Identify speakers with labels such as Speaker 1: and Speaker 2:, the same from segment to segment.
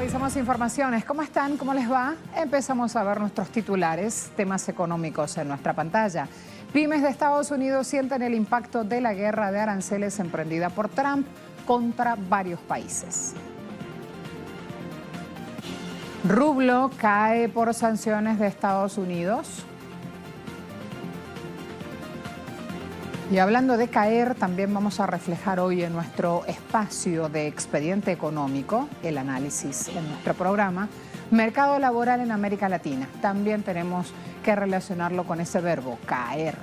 Speaker 1: Revisamos informaciones. ¿Cómo están? ¿Cómo les va? Empezamos a ver nuestros titulares, temas económicos en nuestra pantalla. Pymes de Estados Unidos sienten el impacto de la guerra de aranceles emprendida por Trump contra varios países. Rublo cae por sanciones de Estados Unidos. Y hablando de caer, también vamos a reflejar hoy en nuestro espacio de expediente económico, el análisis en nuestro programa, mercado laboral en América Latina. También tenemos que relacionarlo con ese verbo, caer.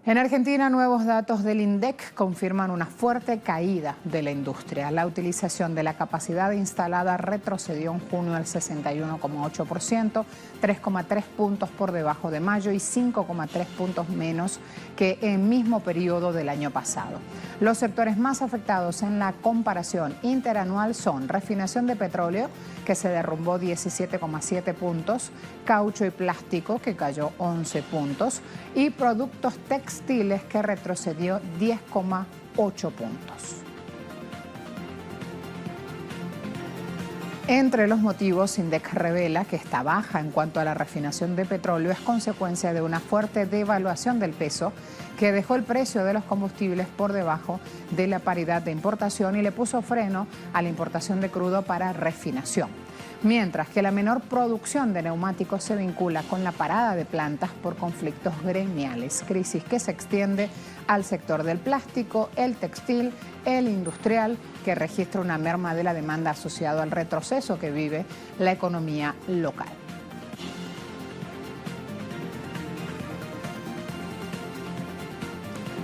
Speaker 1: En Argentina, nuevos datos del INDEC confirman una fuerte caída de la industria. La utilización de la capacidad instalada retrocedió en junio al 61,8%, 3,3 puntos por debajo de mayo y 5,3 puntos menos que el mismo periodo del año pasado. Los sectores más afectados en la comparación interanual son refinación de petróleo, que se derrumbó 17,7 puntos, caucho y plástico, que cayó 11 puntos, y productos textiles, que retrocedió 10,8 puntos. Entre los motivos, INDEC revela que esta baja en cuanto a la refinación de petróleo es consecuencia de una fuerte devaluación del peso que dejó el precio de los combustibles por debajo de la paridad de importación y le puso freno a la importación de crudo para refinación. Mientras que la menor producción de neumáticos se vincula con la parada de plantas por conflictos gremiales, crisis que se extiende al sector del plástico, el textil, el industrial, que registra una merma de la demanda asociado al retroceso que vive la economía local.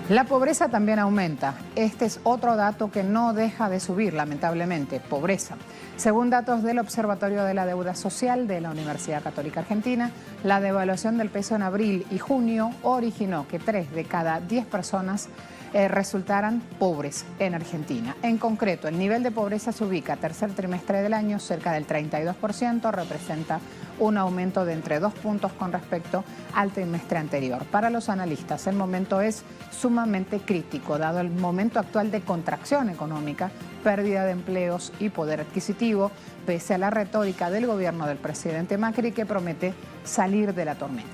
Speaker 1: La pobreza también aumenta. Este es otro dato que no deja de subir, lamentablemente, pobreza. Según datos del Observatorio de la Deuda Social de la Universidad Católica Argentina, la devaluación del peso en abril y junio originó que 3 de cada 10 personas resultaran pobres en Argentina. En concreto, el nivel de pobreza se ubica tercer trimestre del año cerca del 32%, representa un aumento de entre 2 puntos con respecto al trimestre anterior. Para los analistas, el momento es sumamente crítico, dado el momento actual de contracción económica, pérdida de empleos y poder adquisitivo, pese a la retórica del gobierno del presidente Macri, que promete salir de la tormenta.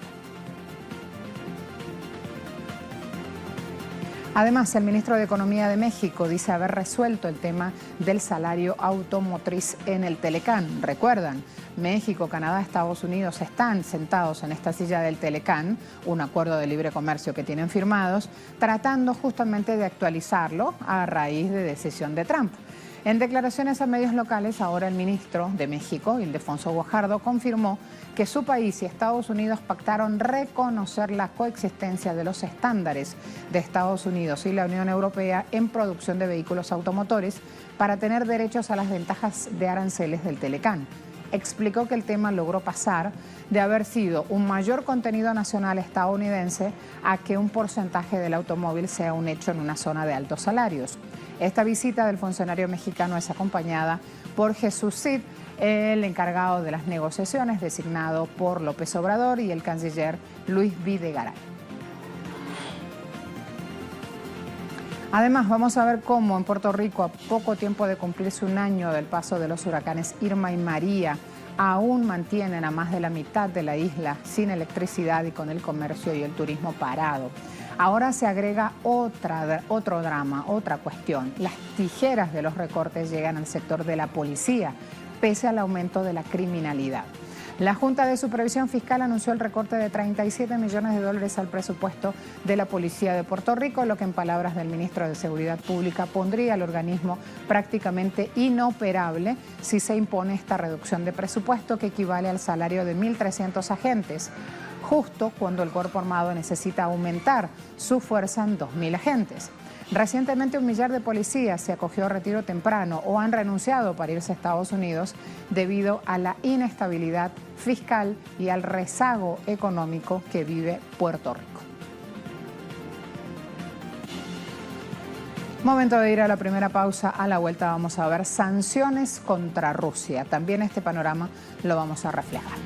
Speaker 1: Además, el ministro de Economía de México dice haber resuelto el tema del salario automotriz en el Telecán. Recuerdan, México, Canadá, Estados Unidos están sentados en esta silla del Telecán, un acuerdo de libre comercio que tienen firmados, tratando justamente de actualizarlo a raíz de decisión de Trump. En declaraciones a medios locales, ahora el ministro de México, Ildefonso Guajardo, confirmó que su país y Estados Unidos pactaron reconocer la coexistencia de los estándares de Estados Unidos y la Unión Europea en producción de vehículos automotores para tener derechos a las ventajas de aranceles del Telecán. Explicó que el tema logró pasar de haber sido un mayor contenido nacional estadounidense a que un porcentaje del automóvil sea un hecho en una zona de altos salarios. Esta visita del funcionario mexicano es acompañada por Jesús Cid, el encargado de las negociaciones designado por López Obrador, y el canciller Luis Videgaray. Además, vamos a ver cómo en Puerto Rico, a poco tiempo de cumplirse un año del paso de los huracanes Irma y María, aún mantienen a más de la mitad de la isla sin electricidad y con el comercio y el turismo parado. Ahora se agrega otro drama, otra cuestión. Las tijeras de los recortes llegan al sector de la policía, pese al aumento de la criminalidad. La Junta de Supervisión Fiscal anunció el recorte de $37 millones al presupuesto de la Policía de Puerto Rico, lo que en palabras del ministro de Seguridad Pública pondría al organismo prácticamente inoperable si se impone esta reducción de presupuesto, que equivale al salario de 1.300 agentes, justo cuando el Cuerpo Armado necesita aumentar su fuerza en 2.000 agentes. Recientemente, 1 millar de policías se acogió a retiro temprano o han renunciado para irse a Estados Unidos debido a la inestabilidad fiscal y al rezago económico que vive Puerto Rico. Momento de ir a la primera pausa. A la vuelta vamos a ver sanciones contra Rusia. También este panorama lo vamos a reflejar.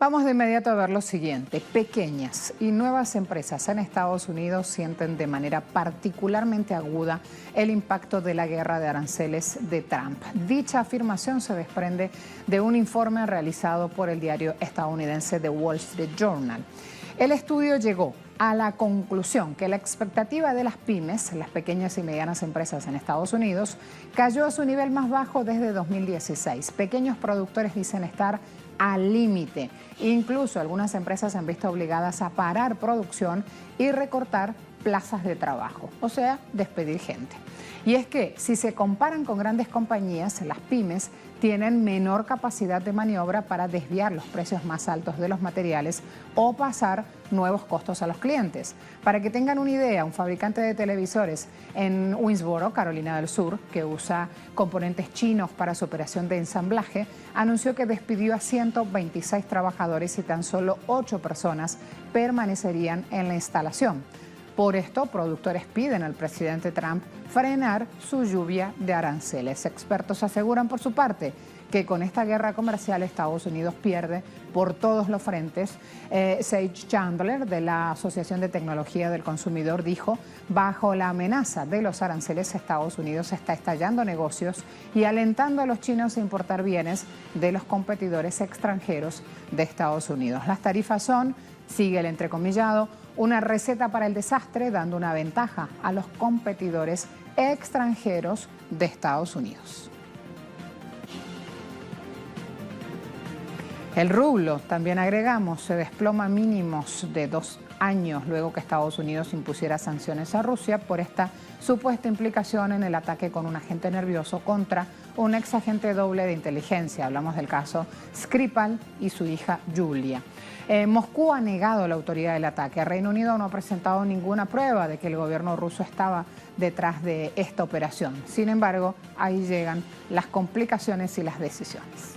Speaker 1: Vamos de inmediato a ver lo siguiente. Pequeñas y nuevas empresas en Estados Unidos sienten de manera particularmente aguda el impacto de la guerra de aranceles de Trump. Dicha afirmación se desprende de un informe realizado por el diario estadounidense The Wall Street Journal. El estudio llegó a la conclusión que la expectativa de las pymes, las pequeñas y medianas empresas en Estados Unidos, cayó a su nivel más bajo desde 2016. Pequeños productores dicen estar al límite. Incluso algunas empresas se han visto obligadas a parar producción y recortar plazas de trabajo, o sea, despedir gente. Y es que si se comparan con grandes compañías, las pymes tienen menor capacidad de maniobra para desviar los precios más altos de los materiales o pasar nuevos costos a los clientes. Para que tengan una idea, un fabricante de televisores en Winsboro, Carolina del Sur, que usa componentes chinos para su operación de ensamblaje, anunció que despidió a 126 trabajadores y tan solo 8 personas permanecerían en la instalación. Por esto, productores piden al presidente Trump frenar su lluvia de aranceles. Expertos aseguran, por su parte, que con esta guerra comercial Estados Unidos pierde por todos los frentes. Sage Chandler, de la Asociación de Tecnología del Consumidor, dijo: bajo la amenaza de los aranceles, Estados Unidos está estallando negocios y alentando a los chinos a importar bienes de los competidores extranjeros de Estados Unidos. Las tarifas son, sigue el entrecomillado, una receta para el desastre, dando una ventaja a los competidores extranjeros de Estados Unidos. El rublo, también agregamos, se desploma mínimos de 2 años luego que Estados Unidos impusiera sanciones a Rusia por esta supuesta implicación en el ataque con un agente nervioso contra un ex agente doble de inteligencia. Hablamos del caso Skripal y su hija Yulia. Moscú ha negado la autoría del ataque. Reino Unido no ha presentado ninguna prueba de que el gobierno ruso estaba detrás de esta operación. Sin embargo, ahí llegan las complicaciones y las decisiones.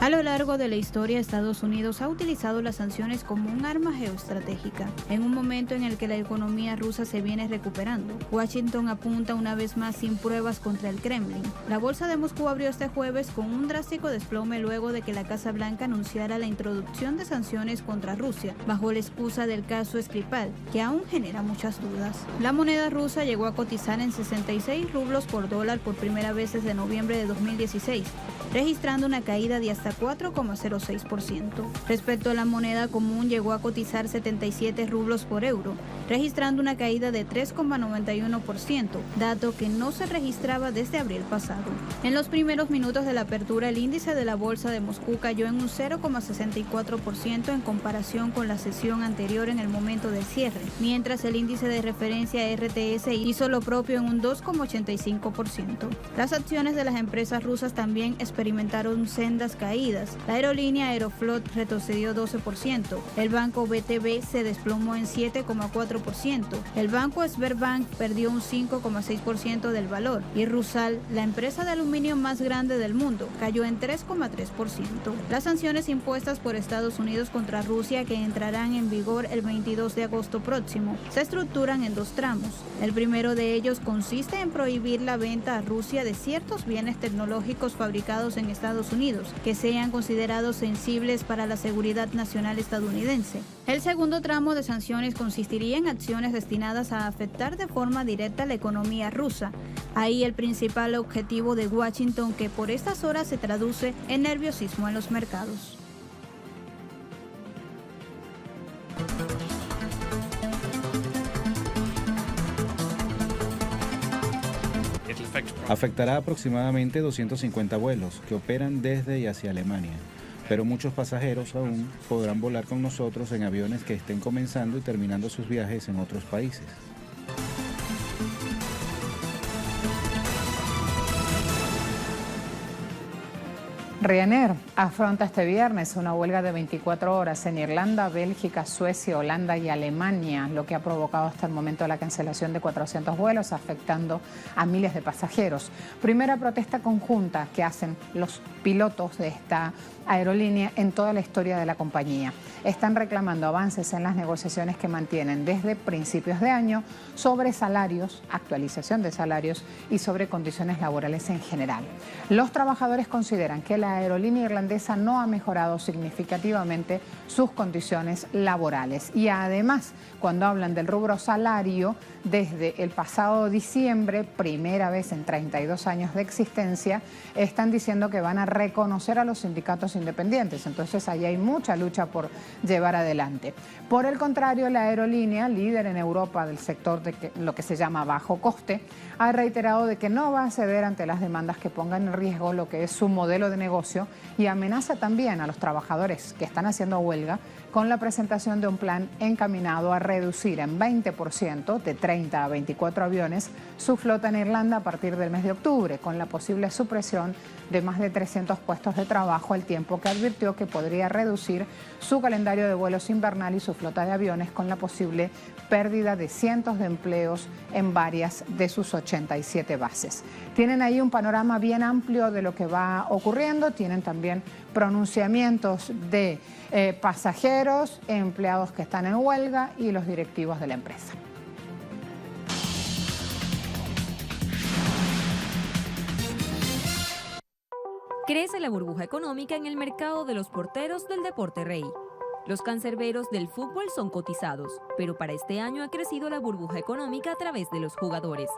Speaker 2: A lo largo de la historia, Estados Unidos ha utilizado las sanciones como un arma geoestratégica. En un momento en el que la economía rusa se viene recuperando, Washington apunta una vez más sin pruebas contra el Kremlin. La bolsa de Moscú abrió este jueves con un drástico desplome luego de que la Casa Blanca anunciara la introducción de sanciones contra Rusia, bajo la excusa del caso Skripal, que aún genera muchas dudas. La moneda rusa llegó a cotizar en 66 rublos por dólar por primera vez desde noviembre de 2016, registrando una caída de hasta 4,06%. Respecto a la moneda común, llegó a cotizar 77 rublos por euro, registrando una caída de 3,91%, dato que no se registraba desde abril pasado. En los primeros minutos de la apertura, el índice de la bolsa de Moscú cayó en un 0,64% en comparación con la sesión anterior en el momento del cierre, mientras el índice de referencia RTS hizo lo propio en un 2,85%. Las acciones de las empresas rusas también experimentaron sendas caídas. La aerolínea Aeroflot retrocedió 12%, el banco BTB se desplomó en 7,4%, el banco Sberbank perdió un 5,6% del valor y Rusal, la empresa de aluminio más grande del mundo, cayó en 3,3%. Las sanciones impuestas por Estados Unidos contra Rusia, que entrarán en vigor el 22 de agosto próximo, se estructuran en 2 tramos. El primero de ellos consiste en prohibir la venta a Rusia de ciertos bienes tecnológicos fabricados en Estados Unidos que sean considerados sensibles para la seguridad nacional estadounidense. El segundo tramo de sanciones consistiría en acciones destinadas a afectar de forma directa la economía rusa. Ahí el principal objetivo de Washington, que por estas horas se traduce en nerviosismo en los mercados.
Speaker 3: Afectará aproximadamente 250 vuelos que operan desde y hacia Alemania, pero muchos pasajeros aún podrán volar con nosotros en aviones que estén comenzando y terminando sus viajes en otros países.
Speaker 1: Ryanair afronta este viernes una huelga de 24 horas en Irlanda, Bélgica, Suecia, Holanda y Alemania, lo que ha provocado hasta el momento la cancelación de 400 vuelos, afectando a miles de pasajeros. Primera protesta conjunta que hacen los pilotos de esta aerolínea en toda la historia de la compañía. Están reclamando avances en las negociaciones que mantienen desde principios de año sobre salarios, actualización de salarios y sobre condiciones laborales en general. Los trabajadores consideran que la la aerolínea irlandesa no ha mejorado significativamente sus condiciones laborales. Y además, cuando hablan del rubro salario, desde el pasado diciembre, primera vez en 32 años de existencia, están diciendo que van a reconocer a los sindicatos independientes. Entonces, ahí hay mucha lucha por llevar adelante. Por el contrario, la aerolínea, líder en Europa del sector de lo que se llama bajo coste, ha reiterado de que no va a ceder ante las demandas que pongan en riesgo lo que es su modelo de negocio y amenaza también a los trabajadores que están haciendo huelga con la presentación de un plan encaminado a reducir en 20%, de 30 a 24 aviones, su flota en Irlanda a partir del mes de octubre, con la posible supresión de más de 300 puestos de trabajo, al tiempo que advirtió que podría reducir su calendario de vuelos invernal y su flota de aviones, con la posible pérdida de cientos de empleos en varias de sus 87 bases. Tienen ahí un panorama bien amplio de lo que va ocurriendo, tienen también pronunciamientos de pasajeros, empleados que están en huelga y los directivos de la empresa.
Speaker 4: Crece la burbuja económica en el mercado de los porteros del deporte rey. Los cancerberos del fútbol son cotizados, pero para este año ha crecido la burbuja económica a través de los jugadores.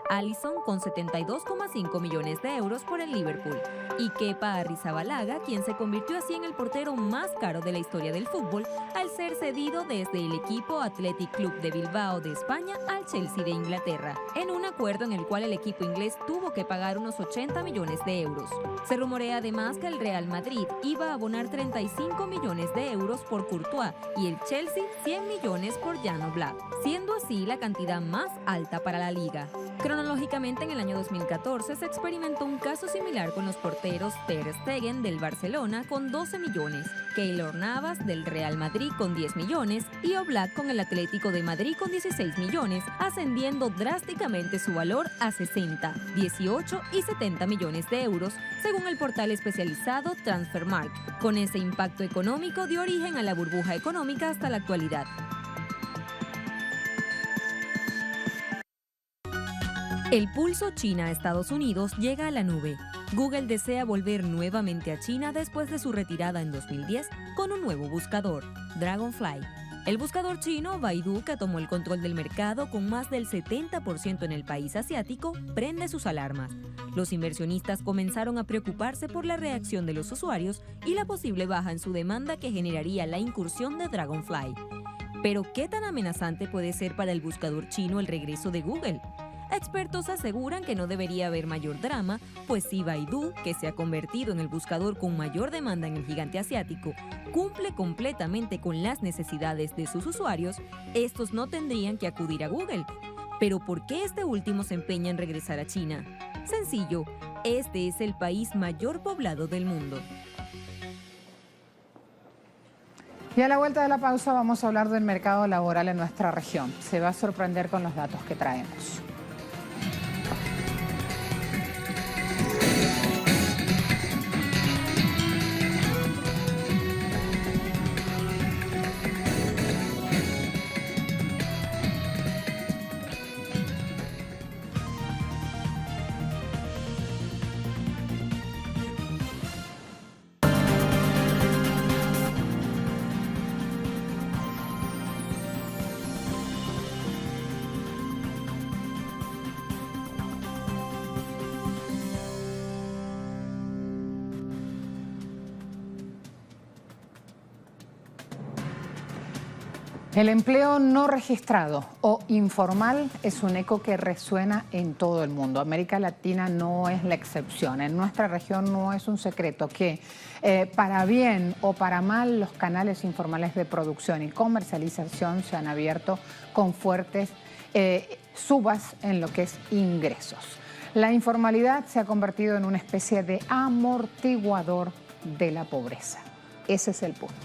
Speaker 4: Alisson con 72,5 millones de euros por el Liverpool y Kepa Arrizabalaga, quien se convirtió así en el portero más caro de la historia del fútbol al ser cedido desde el equipo Athletic Club de Bilbao de España al Chelsea de Inglaterra, en un acuerdo en el cual el equipo inglés tuvo que pagar unos 80 millones de euros. Se rumorea además que el Real Madrid iba a abonar 35 millones de euros por Courtois y el Chelsea 100 millones por Jan Oblak, siendo así la cantidad más alta para la liga. Cronológicamente, en el año 2014 se experimentó un caso similar con los porteros Ter Stegen del Barcelona con 12 millones, Keylor Navas del Real Madrid con 10 millones y Oblak con el Atlético de Madrid con 16 millones, ascendiendo drásticamente su valor a 60, 18 y 70 millones de euros, según el portal especializado Transfermarkt. Con ese impacto económico dio origen a la burbuja económica hasta la actualidad. El pulso China-Estados Unidos llega a la nube. Google desea volver nuevamente a China después de su retirada en 2010 con un nuevo buscador, Dragonfly. El buscador chino Baidu, que tomó el control del mercado con más del 70% en el país asiático, prende sus alarmas. Los inversionistas comenzaron a preocuparse por la reacción de los usuarios y la posible baja en su demanda que generaría la incursión de Dragonfly. Pero, ¿qué tan amenazante puede ser para el buscador chino el regreso de Google? Expertos aseguran que no debería haber mayor drama, pues si Baidu, que se ha convertido en el buscador con mayor demanda en el gigante asiático, cumple completamente con las necesidades de sus usuarios, estos no tendrían que acudir a Google. Pero ¿por qué este último se empeña en regresar a China? Sencillo, este es el país mayor poblado del mundo.
Speaker 1: Y a la vuelta de la pausa vamos a hablar del mercado laboral en nuestra región. Se va a sorprender con los datos que traemos. El empleo no registrado o informal es un eco que resuena en todo el mundo. América Latina no es la excepción. En nuestra región no es un secreto que, para bien o para mal, los canales informales de producción y comercialización se han abierto con fuertes subas en lo que es ingresos. La informalidad se ha convertido en una especie de amortiguador de la pobreza. Ese es el punto.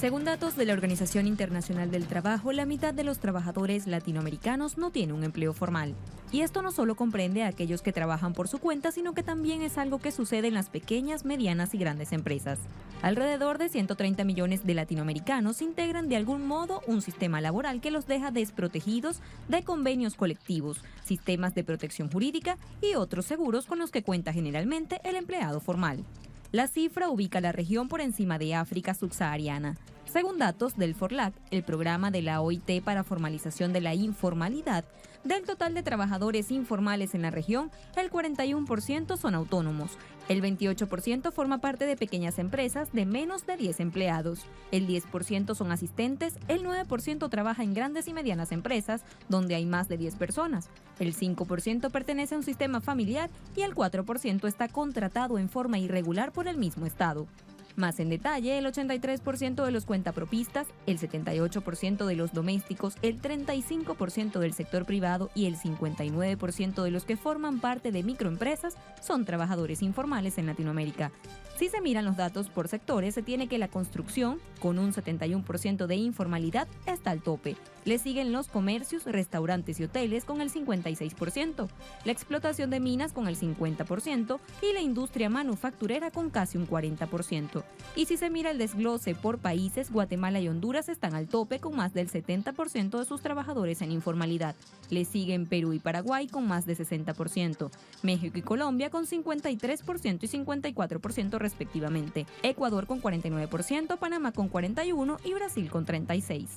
Speaker 4: Según datos de la Organización Internacional del Trabajo, la mitad de los trabajadores latinoamericanos no tiene un empleo formal. Y esto no solo comprende a aquellos que trabajan por su cuenta, sino que también es algo que sucede en las pequeñas, medianas y grandes empresas. Alrededor de 130 millones de latinoamericanos integran de algún modo un sistema laboral que los deja desprotegidos de convenios colectivos, sistemas de protección jurídica y otros seguros con los que cuenta generalmente el empleado formal. La cifra ubica a la región por encima de África subsahariana. Según datos del FORLAC, el programa de la OIT para formalización de la informalidad, del total de trabajadores informales en la región, el 41% son autónomos, el 28% forma parte de pequeñas empresas de menos de 10 empleados, el 10% son asistentes, el 9% trabaja en grandes y medianas empresas donde hay más de 10 personas, el 5% pertenece a un sistema familiar y el 4% está contratado en forma irregular por el mismo Estado. Más en detalle, el 83% de los cuentapropistas, el 78% de los domésticos, el 35% del sector privado y el 59% de los que forman parte de microempresas son trabajadores informales en Latinoamérica. Si se miran los datos por sectores, se tiene que la construcción, con un 71% de informalidad, está al tope. Le siguen los comercios, restaurantes y hoteles con el 56%, la explotación de minas con el 50% y la industria manufacturera con casi un 40%. Y si se mira el desglose por países, Guatemala y Honduras están al tope con más del 70% de sus trabajadores en informalidad. Le siguen Perú y Paraguay con más de 60%, México y Colombia con 53% y 54% respectivamente, Ecuador con 49%, Panamá con 41% y Brasil con 36%.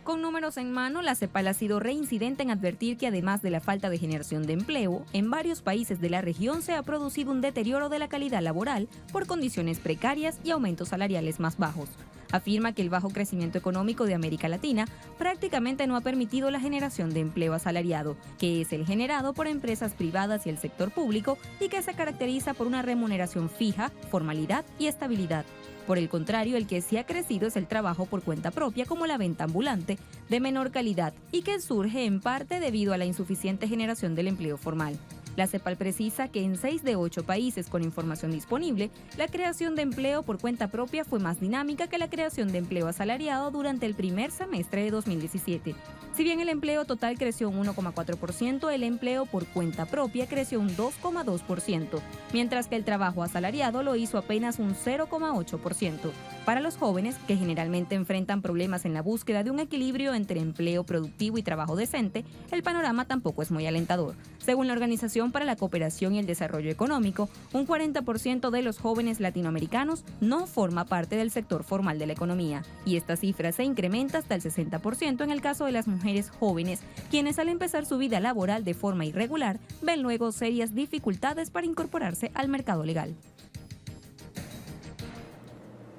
Speaker 4: Con números en mano, la CEPAL ha sido reincidente en advertir que además de la falta de generación de empleo, en varios países de la región se ha producido un deterioro de la calidad laboral por condiciones precarias y aumentos salariales más bajos. Afirma que el bajo crecimiento económico de América Latina prácticamente no ha permitido la generación de empleo asalariado, que es el generado por empresas privadas y el sector público y que se caracteriza por una remuneración fija, formalidad y estabilidad. Por el contrario, el que sí ha crecido es el trabajo por cuenta propia, como la venta ambulante, de menor calidad y que surge en parte debido a la insuficiente generación del empleo formal. La CEPAL precisa que en 6 de 8 países con información disponible, la creación de empleo por cuenta propia fue más dinámica que la creación de empleo asalariado durante el primer semestre de 2017. Si bien el empleo total creció un 1,4%, el empleo por cuenta propia creció un 2,2%, mientras que el trabajo asalariado lo hizo apenas un 0,8%. Para los jóvenes, que generalmente enfrentan problemas en la búsqueda de un equilibrio entre empleo productivo y trabajo decente, el panorama tampoco es muy alentador. Según la Organización para la Cooperación y el Desarrollo Económico, un 40% de los jóvenes latinoamericanos no forma parte del sector formal de la economía, y esta cifra se incrementa hasta el 60% en el caso de las mujeres jóvenes, quienes al empezar su vida laboral de forma irregular ven luego serias dificultades para incorporarse al mercado legal.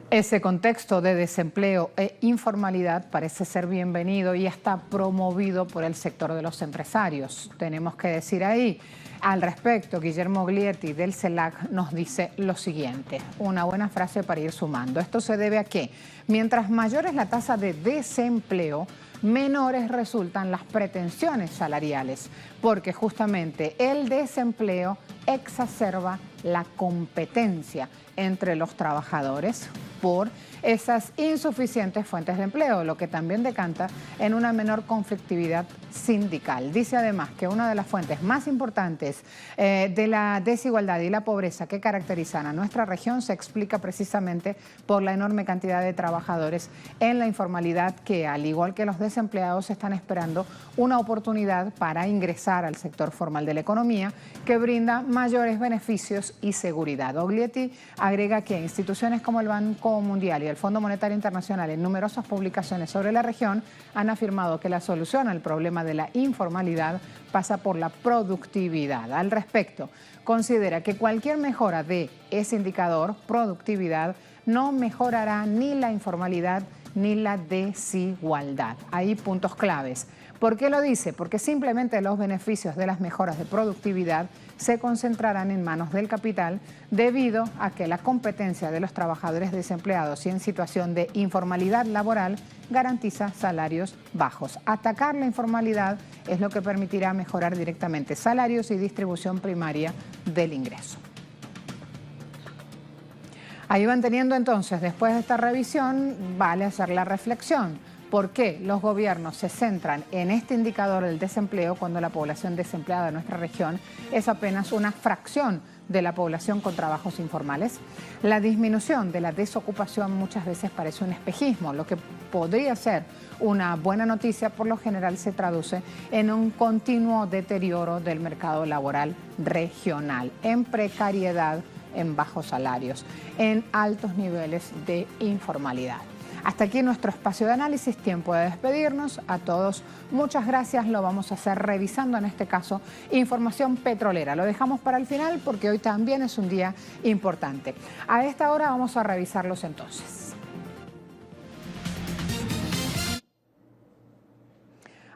Speaker 1: Ese contexto de desempleo e informalidad parece ser bienvenido y está promovido por el sector de los empresarios. Tenemos que decir ahí, al respecto, Guillermo Oglietti del CELAC nos dice lo siguiente, una buena frase para ir sumando. Esto se debe a que, mientras mayor es la tasa de desempleo, menores resultan las pretensiones salariales, porque justamente el desempleo exacerba la competencia entre los trabajadores por esas insuficientes fuentes de empleo, lo que también decanta en una menor conflictividad sindical. Dice además que una de las fuentes más importantes de la desigualdad y la pobreza que caracterizan a nuestra región se explica precisamente por la enorme cantidad de trabajadores en la informalidad que, al igual que los desempleados, están esperando una oportunidad para ingresar al sector formal de la economía que brinda mayores beneficios y seguridad. Oglietti agrega que instituciones como el Banco Mundial y el Fondo Monetario Internacional, en numerosas publicaciones sobre la región, han afirmado que la solución al problema de la informalidad pasa por la productividad. Al respecto, considera que cualquier mejora de ese indicador, productividad, no mejorará ni la informalidad ni la desigualdad. Hay puntos claves. ¿Por qué lo dice? Porque simplemente los beneficios de las mejoras de productividad se concentrarán en manos del capital debido a que la competencia de los trabajadores desempleados y en situación de informalidad laboral garantiza salarios bajos. Atacar la informalidad es lo que permitirá mejorar directamente salarios y distribución primaria del ingreso. Ahí van teniendo entonces, después de esta revisión, vale hacer la reflexión. ¿Por qué los gobiernos se centran en este indicador del desempleo cuando la población desempleada de nuestra región es apenas una fracción de la población con trabajos informales? La disminución de la desocupación muchas veces parece un espejismo. Lo que podría ser una buena noticia, por lo general se traduce en un continuo deterioro del mercado laboral regional, en precariedad, en bajos salarios, en altos niveles de informalidad. Hasta aquí nuestro espacio de análisis, tiempo de despedirnos. A todos, muchas gracias. Lo vamos a hacer revisando, en este caso, información petrolera. Lo dejamos para el final porque hoy también es un día importante. A esta hora vamos a revisarlos entonces.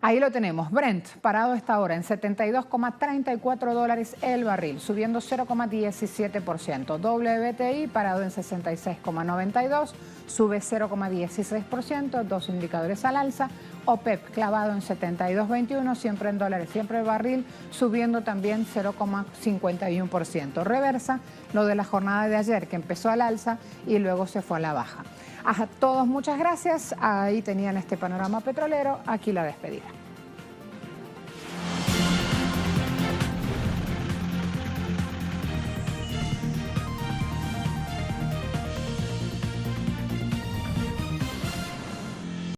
Speaker 1: Ahí lo tenemos, Brent parado a esta hora en $72,34 el barril, subiendo 0,17%. WTI parado en 66,92, sube 0,16%, dos indicadores al alza. OPEP clavado en 72,21, siempre en dólares, siempre el barril, subiendo también 0,51%. Reversa lo de la jornada de ayer, que empezó al alza y luego se fue a la baja. A todos muchas gracias. Ahí tenían este panorama petrolero. Aquí la despedida.